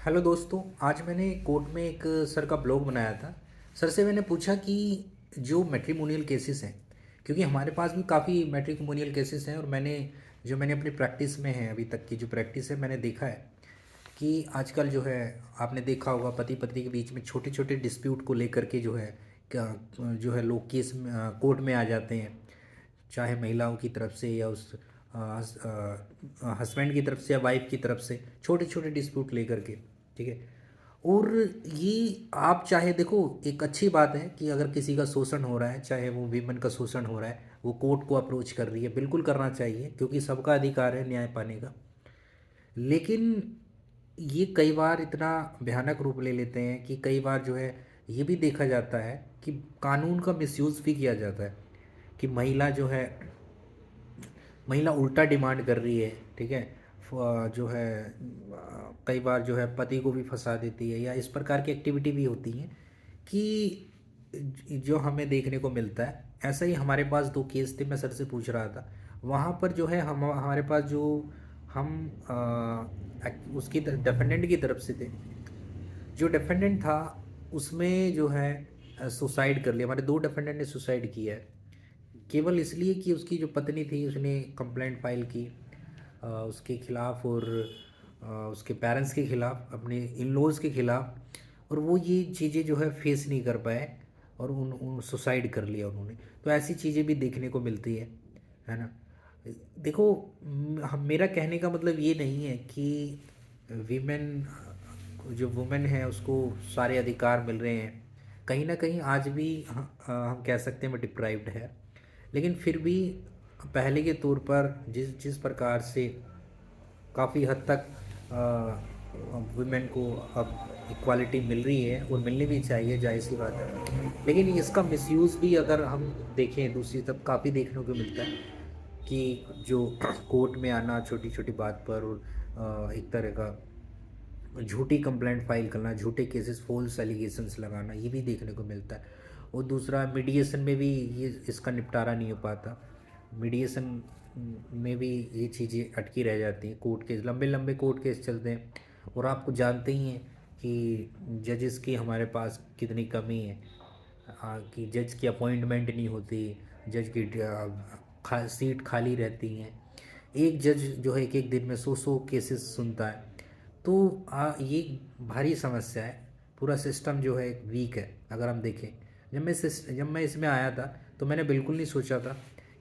Hello दोस्तों। आज मैंने कोर्ट में एक सर का ब्लॉग बनाया था। सर से मैंने पूछा कि जो मैट्रिमोनियल केसेस हैं, क्योंकि हमारे पास भी काफ़ी मैट्रिमोनियल केसेस हैं और मैंने अपनी प्रैक्टिस में है, अभी तक की जो प्रैक्टिस है, मैंने देखा है कि आजकल जो है, आपने देखा होगा पति पत्नी के बीच में छोटे छोटे डिस्प्यूट को लेकर के जो है जो है लोग केस कोर्ट में आ जाते हैं, चाहे महिलाओं की तरफ से या उस हस्बैंड की तरफ से या वाइफ की तरफ से, छोटे छोटे डिस्प्यूट लेकर के। ठीक है। और ये आप चाहे देखो, एक अच्छी बात है कि अगर किसी का शोषण हो रहा है, चाहे वो वीमेन का शोषण हो रहा है, वो कोर्ट को अप्रोच कर रही है, बिल्कुल करना चाहिए क्योंकि सबका अधिकार है न्याय पाने का। लेकिन ये कई बार इतना भयानक रूप ले लेते हैं कि कई बार जो है ये भी देखा जाता है कि कानून का मिसयूज़ भी किया जाता है कि महिला उल्टा डिमांड कर रही है। ठीक है। जो है कई बार जो है पति को भी फंसा देती है, या इस प्रकार की एक्टिविटी भी होती हैं कि जो हमें देखने को मिलता है। ऐसा ही हमारे पास दो केस थे, मैं सर से पूछ रहा था। वहाँ पर जो है हम हमारे पास जो हम उसकी डिफेंडेंट की तरफ से थे। जो डिफेंडेंट था उसमें जो है सुसाइड कर लिया। हमारे दो डिफेंडेंट ने सुसाइड किया है केवल इसलिए कि उसकी जो पत्नी थी उसने कंप्लेंट फाइल की उसके खिलाफ, और उसके पेरेंट्स के खिलाफ, अपने इन लॉज के खिलाफ, और वो ये चीज़ें जो है फेस नहीं कर पाए और उन सुसाइड कर लिया उन्होंने। तो ऐसी चीज़ें भी देखने को मिलती है ना। देखो, मेरा कहने का मतलब ये नहीं है कि वीमेन, जो वुमेन है उसको सारे अधिकार मिल रहे हैं। कहीं ना कहीं आज भी हम कह सकते हैं डिप्राइव्ड है। लेकिन फिर भी पहले के तौर पर जिस जिस प्रकार से काफ़ी हद तक वुमेन को अब इक्वालिटी मिल रही है और मिलनी भी चाहिए, जाहिर सी बात है। लेकिन इसका मिसयूज़ भी अगर हम देखें दूसरी तरफ काफ़ी देखने को मिलता है कि जो कोर्ट में आना छोटी छोटी बात पर, और एक तरह का झूठी कंप्लेंट फाइल करना, झूठे केसेस, फॉल्स एलिगेशंस लगाना, ये भी देखने को मिलता है। और दूसरा, मीडिएशन में भी ये इसका निपटारा नहीं हो पाता। मीडिएशन में भी ये चीज़ें अटकी रह जाती हैं, कोर्ट केस, लंबे लंबे कोर्ट केस चलते हैं। और आपको जानते ही हैं कि जजेस की हमारे पास कितनी कमी है। कि जज की अपॉइंटमेंट नहीं होती, जज की सीट खाली रहती हैं। एक जज जो है एक एक दिन में सौ सौ केसेस सुनता है। तो ये भारी समस्या है। पूरा सिस्टम जो है वीक है अगर हम देखें। जब मैं इसमें आया था तो मैंने बिल्कुल नहीं सोचा था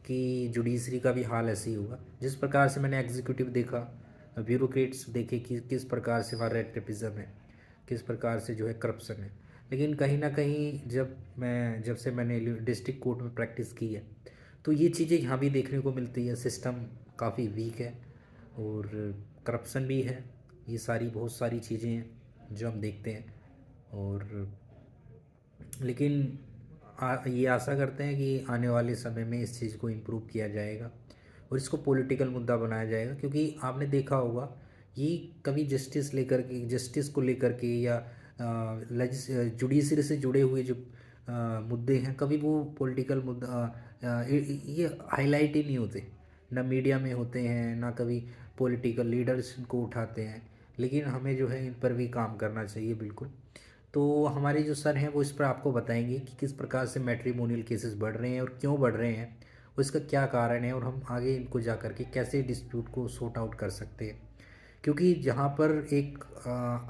कि जुडिशरी का भी हाल ऐसे ही होगा। जिस प्रकार से मैंने एग्जीक्यूटिव देखा, ब्यूरोक्रेट्स देखे कि किस प्रकार से वहाँ रेट्रेपिज्म है, किस प्रकार से जो है करप्शन है। लेकिन कहीं ना कहीं जब से मैंने डिस्ट्रिक्ट कोर्ट में प्रैक्टिस की है, तो ये चीज़ें यहाँ भी देखने को मिलती है। सिस्टम काफ़ी वीक है और करप्शन भी है। ये सारी बहुत सारी चीज़ें हैं जो हम देखते हैं। और लेकिन ये आशा करते हैं कि आने वाले समय में इस चीज़ को इम्प्रूव किया जाएगा और इसको पॉलिटिकल मुद्दा बनाया जाएगा। क्योंकि आपने देखा होगा ये कभी जस्टिस को लेकर के या जुडिशरी से जुड़े हुए जो मुद्दे हैं, कभी वो पॉलिटिकल मुद्दा ये हाईलाइट ही नहीं होते। ना मीडिया में होते हैं, ना कभी पॉलिटिकल लीडर्स इनको उठाते हैं। लेकिन हमें जो है इन पर भी काम करना चाहिए, बिल्कुल। तो हमारे जो सर हैं वो इस पर आपको बताएंगे कि किस प्रकार से मैट्रिमोनियल केसेस बढ़ रहे हैं और क्यों बढ़ रहे हैं, और इसका क्या कारण है, और हम आगे इनको जा कर के कैसे डिस्प्यूट को सॉर्ट आउट कर सकते हैं। क्योंकि जहाँ पर एक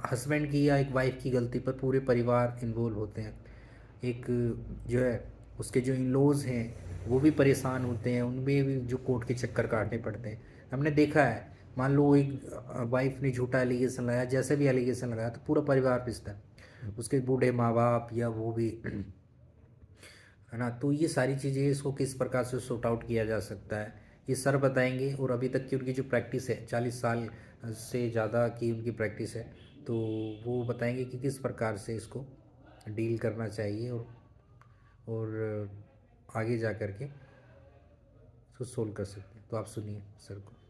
हस्बैंड की या एक वाइफ की गलती पर पूरे परिवार इन्वॉल्व होते हैं। एक जो है उसके जो इन लॉज हैं वो भी परेशान होते हैं, उनमें भी जो कोर्ट के चक्कर काटने पड़ते हैं। हमने देखा है, मान लो एक वाइफ ने झूठा एलिगेशन लगाया, जैसे भी एलिगेशन लगाया, तो पूरा परिवार पिसता है, उसके बूढ़े माँ बाप या वो भी, है ना। तो ये सारी चीज़ें, इसको किस प्रकार से सॉर्ट आउट किया जा सकता है, ये सर बताएंगे। और अभी तक की उनकी जो प्रैक्टिस है, 40 साल से ज़्यादा की उनकी प्रैक्टिस है, तो वो बताएंगे कि किस प्रकार से इसको डील करना चाहिए और आगे जा कर के इसको सोल्व कर सकते हैं। तो आप सुनिए सर को।